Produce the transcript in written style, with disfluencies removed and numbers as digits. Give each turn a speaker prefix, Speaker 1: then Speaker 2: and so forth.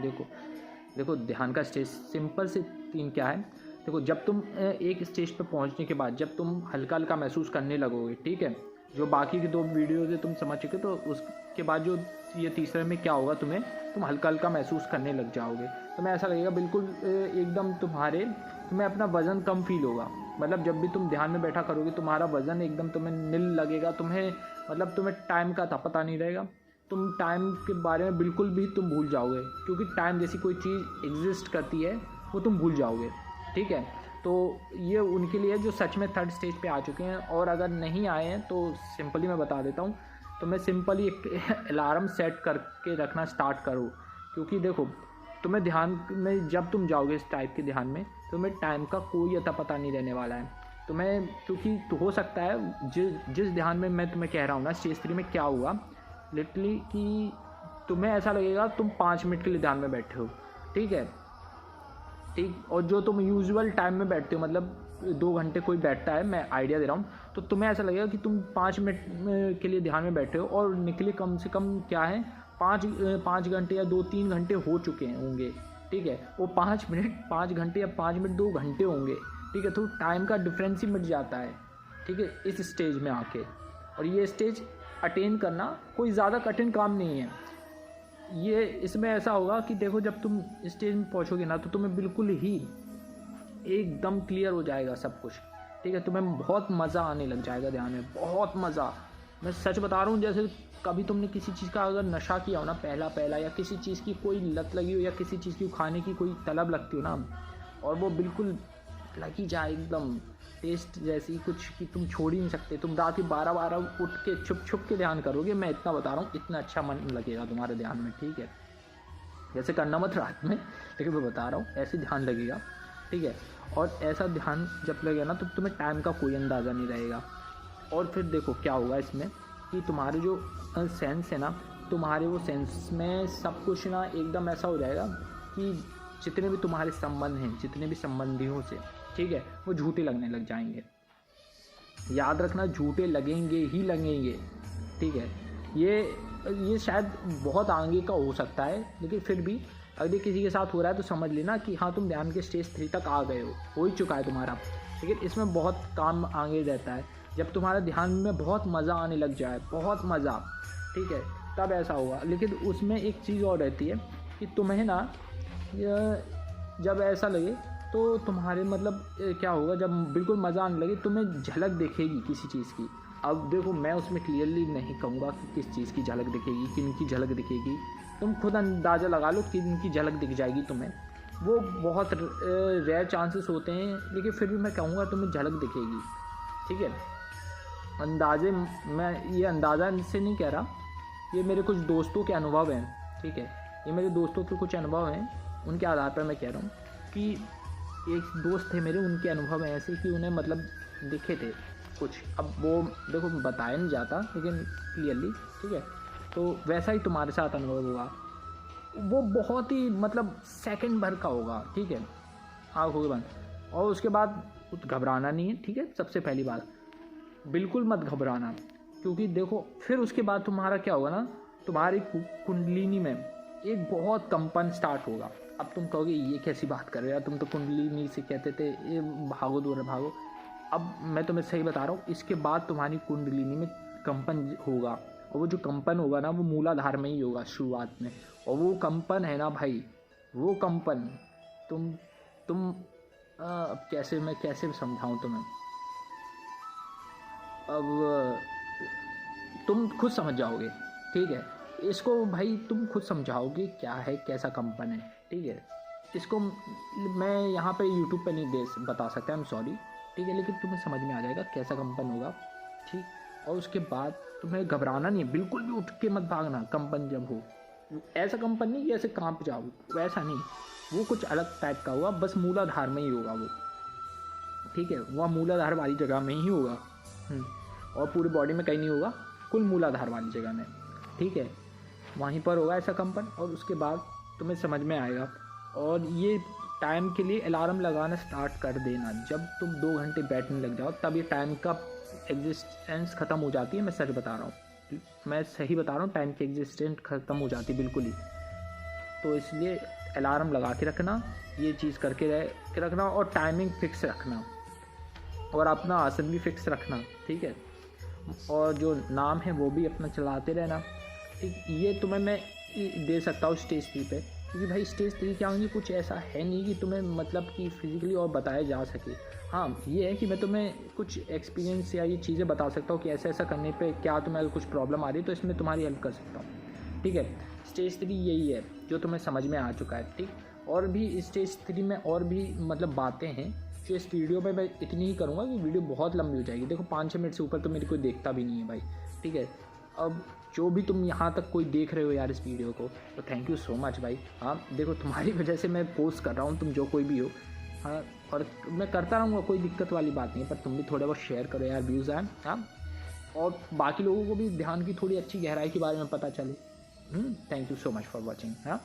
Speaker 1: देखो देखो ध्यान का स्टेज सिंपल से 3 क्या है। देखो जब तुम एक स्टेज पे पहुंचने के बाद जब तुम हल्का हल्का महसूस करने लगोगे, ठीक है, जो बाकी की 2 वीडियोज़ है तुम समझ चुके, तो उसके बाद जो ये तीसरे में क्या होगा, तुम हल्का हल्का महसूस करने लग जाओगे। तुम्हें ऐसा लगेगा बिल्कुल एकदम तुम्हें अपना वज़न कम फील होगा। मतलब जब भी तुम ध्यान में बैठा करोगे तुम्हारा वज़न एकदम तुम्हें नील लगेगा, तुम्हें टाइम का पता नहीं रहेगा। तुम टाइम के बारे में बिल्कुल भी तुम भूल जाओगे, क्योंकि टाइम जैसी कोई चीज़ एग्जिस्ट करती है वो तुम भूल जाओगे, ठीक है। तो ये उनके लिए जो सच में 3rd स्टेज पे आ चुके हैं, और अगर नहीं आए हैं तो सिंपली मैं बता देता हूँ, तो मैं सिंपली एक अलार्म सेट करके रखना स्टार्ट करो। क्योंकि देखो तुम्हें ध्यान में जब तुम जाओगे इस टाइप के ध्यान में, तुम्हें टाइम का कोई अता पता नहीं रहने वाला है तुम्हें। क्योंकि तो हो सकता है जिस ध्यान में मैं तुम्हें कह रहा हूँ ना, स्टेज 3 में क्या हुआ लिटरली, कि तुम्हें ऐसा लगेगा तुम 5 मिनट के लिए ध्यान में बैठे हो, ठीक है, ठीक। और जो तुम यूजुअल टाइम में बैठते हो, मतलब 2 घंटे कोई बैठता है, मैं आइडिया दे रहा हूँ, तो तुम्हें ऐसा लगेगा कि तुम 5 मिनट के लिए ध्यान में बैठे हो, और निकले कम से कम क्या है 5 घंटे या 2-3 घंटे हो चुके होंगे, ठीक है। वो 5 मिनट 5 घंटे या 5 मिनट 2 घंटे होंगे, ठीक है। तो टाइम का डिफरेंस ही मिट जाता है, ठीक है, इस स्टेज में आके। और ये स्टेज अटेन करना कोई ज़्यादा कठिन काम नहीं है। ये इसमें ऐसा होगा कि देखो जब तुम स्टेज में पहुंचोगे ना, तो तुम्हें बिल्कुल ही एकदम क्लियर हो जाएगा सब कुछ, ठीक है। तुम्हें बहुत मज़ा आने लग जाएगा ध्यान में, बहुत मज़ा। मैं सच बता रहा हूँ, जैसे कभी तुमने किसी चीज़ का अगर नशा किया हो ना, पहला या किसी चीज़ की कोई लत लगी हो, या किसी चीज़ की खाने की कोई तलब लगती हो ना, और वो बिल्कुल लगी जाए एकदम टेस्ट जैसी कुछ कि तुम छोड़ ही नहीं सकते, तुम रात ही 12 उठ के छुप के ध्यान करोगे। मैं इतना बता रहा हूँ, इतना अच्छा मन लगेगा तुम्हारे ध्यान में, ठीक है। जैसे करना मत रात में, लेकिन मैं बता रहा हूँ ऐसे ध्यान लगेगा, ठीक है। और ऐसा ध्यान जब लगेगा ना, तो तुम्हें टाइम का कोई अंदाज़ा नहीं रहेगा। और फिर देखो क्या होगा इसमें, कि तुम्हारे जो सेंस है ना, तुम्हारे वो सेंस में सब कुछ ना एकदम ऐसा हो जाएगा कि जितने भी तुम्हारे संबंध हैं, जितने भी संबंधियों से, ठीक है, वो झूठे लगने लग जाएंगे। याद रखना, झूठे लगेंगे ही लगेंगे, ठीक है। ये शायद बहुत आगे का हो सकता है, लेकिन फिर भी अगर किसी के साथ हो रहा है तो समझ लेना कि हाँ तुम ध्यान के स्टेज 3 तक आ गए हो ही चुका है तुम्हारा। लेकिन इसमें बहुत काम आगे रहता है, जब तुम्हारा ध्यान में बहुत मज़ा आने लग जाए, बहुत मज़ा, ठीक है, तब ऐसा होगा। लेकिन उसमें एक चीज़ और रहती है कि तुम्हें ना जब ऐसा लगे तो तुम्हारे मतलब क्या होगा, जब बिल्कुल मज़ा आने लगे तुम्हें झलक दिखेगी किसी चीज़ की। अब देखो मैं उसमें क्लियरली नहीं कहूँगा कि किस चीज़ की झलक दिखेगी, किन की झलक दिखेगी, तुम खुद अंदाज़ा लगा लो किन की झलक दिख जाएगी तुम्हें। वो बहुत रेयर चांसेस होते हैं, लेकिन फिर भी मैं कहूँगा तुम्हें झलक दिखेगी, ठीक है। अंदाजे मैं ये अंदाज़ा से नहीं कह रहा, ये मेरे कुछ दोस्तों के अनुभव हैं, ठीक है, ये मेरे दोस्तों के कुछ अनुभव हैं, उनके आधार पर मैं कह रहा हूँ कि एक दोस्त थे मेरे, उनके अनुभव हैं ऐसे कि उन्हें मतलब दिखे थे कुछ। अब वो देखो बताया नहीं जाता लेकिन क्लियरली, ठीक है। तो वैसा ही तुम्हारे साथ अनुभव होगा, वो बहुत ही मतलब सेकंड भर का होगा, ठीक है, आँखों के बंद। और उसके बाद घबराना नहीं है, ठीक है। सबसे पहली बात, बिल्कुल मत घबराना, क्योंकि देखो फिर उसके बाद तुम्हारा क्या होगा ना, तुम्हारी कुंडलिनी में एक बहुत कंपन स्टार्ट होगा। अब तुम कहोगे ये कैसी बात कर रहे हो यार, तुम तो कुंडलिनी से कहते थे ये भागो दूर भागो। अब मैं तुम्हें सही बता रहा हूँ, इसके बाद तुम्हारी कुंडलिनी में कंपन होगा, और वो जो कंपन होगा ना वो मूलाधार में ही होगा शुरुआत में। और वो कंपन है ना भाई, वो कंपन तुम अब कैसे समझाऊँ तुम्हें, अब तुम खुद समझ जाओगे, ठीक है। इसको भाई तुम खुद समझाओगे क्या है, कैसा कंपन है, ठीक है। इसको मैं यहाँ पे यूट्यूब पे नहीं बता सकता, आई एम सॉरी, ठीक है, लेकिन तुम्हें समझ में आ जाएगा कैसा कंपन होगा, ठीक। और उसके बाद तुम्हें घबराना नहीं है, बिल्कुल भी उठ के मत भागना कंपन जब हो। ऐसा कंपन नहीं जैसे कांप जाओ, वैसा नहीं, वो कुछ अलग टाइप का होगा, बस मूलाधार में ही होगा वो, ठीक है। वह मूलाधार वाली जगह में ही होगा, और पूरी बॉडी में कहीं नहीं होगा, कुल मूलाधार वाली जगह में, ठीक है, वहीं पर होगा ऐसा कंपन। और उसके बाद तुम्हें समझ में आएगा। और ये टाइम के लिए अलार्म लगाना स्टार्ट कर देना, जब तुम 2 घंटे बैठने लग जाओ तब ये टाइम का एग्जिस्टेंस ख़त्म हो जाती है। मैं सच बता रहा हूँ, मैं सही बता रहा हूँ, टाइम की एग्जिस्टेंस ख़त्म हो जाती है बिल्कुल ही। तो इसलिए अलार्म लगा के रखना, ये चीज़ करके रखना, और टाइमिंग फिक्स रखना, और अपना आसन भी फिक्स रखना, ठीक है। और जो नाम है वो भी अपना चलाते रहना, ठीक। ये तुम्हें मैं दे सकता हूँ स्टेज 3 पे, क्योंकि भाई स्टेज 3 क्या होंगी, कुछ ऐसा है नहीं कि तुम्हें मतलब कि फिजिकली और बताया जा सके। हाँ ये है कि मैं तुम्हें कुछ एक्सपीरियंस या ये चीज़ें बता सकता हूँ कि ऐसा ऐसा करने पे क्या तुम्हें अगर कुछ प्रॉब्लम आ रही है तो इसमें तुम्हारी हेल्प कर सकता हूँ, ठीक है। स्टेज 3 यही है जो तुम्हें समझ में आ चुका है, ठीक। और भी स्टेज 3 में और भी मतलब बातें हैं जो इस वीडियो में मैं इतनी ही करूँगा कि वीडियो बहुत लंबी हो जाएगी। देखो 5-6 मिनट से ऊपर तो मेरे कोई देखता भी नहीं है भाई, ठीक है। अब जो भी तुम यहाँ तक कोई देख रहे हो यार इस वीडियो को, तो थैंक यू सो मच भाई। हाँ देखो तुम्हारी वजह से मैं पोस्ट कर रहा हूँ, तुम जो कोई भी हो, हाँ, और मैं करता रहूँगा, कोई दिक्कत वाली बात नहीं है, पर तुम भी थोड़े बहुत शेयर करो यार, व्यूज़ आए, हाँ, और बाकी लोगों को भी ध्यान की थोड़ी अच्छी गहराई के बारे में पता चले। Thank you so much for watching. हाँ।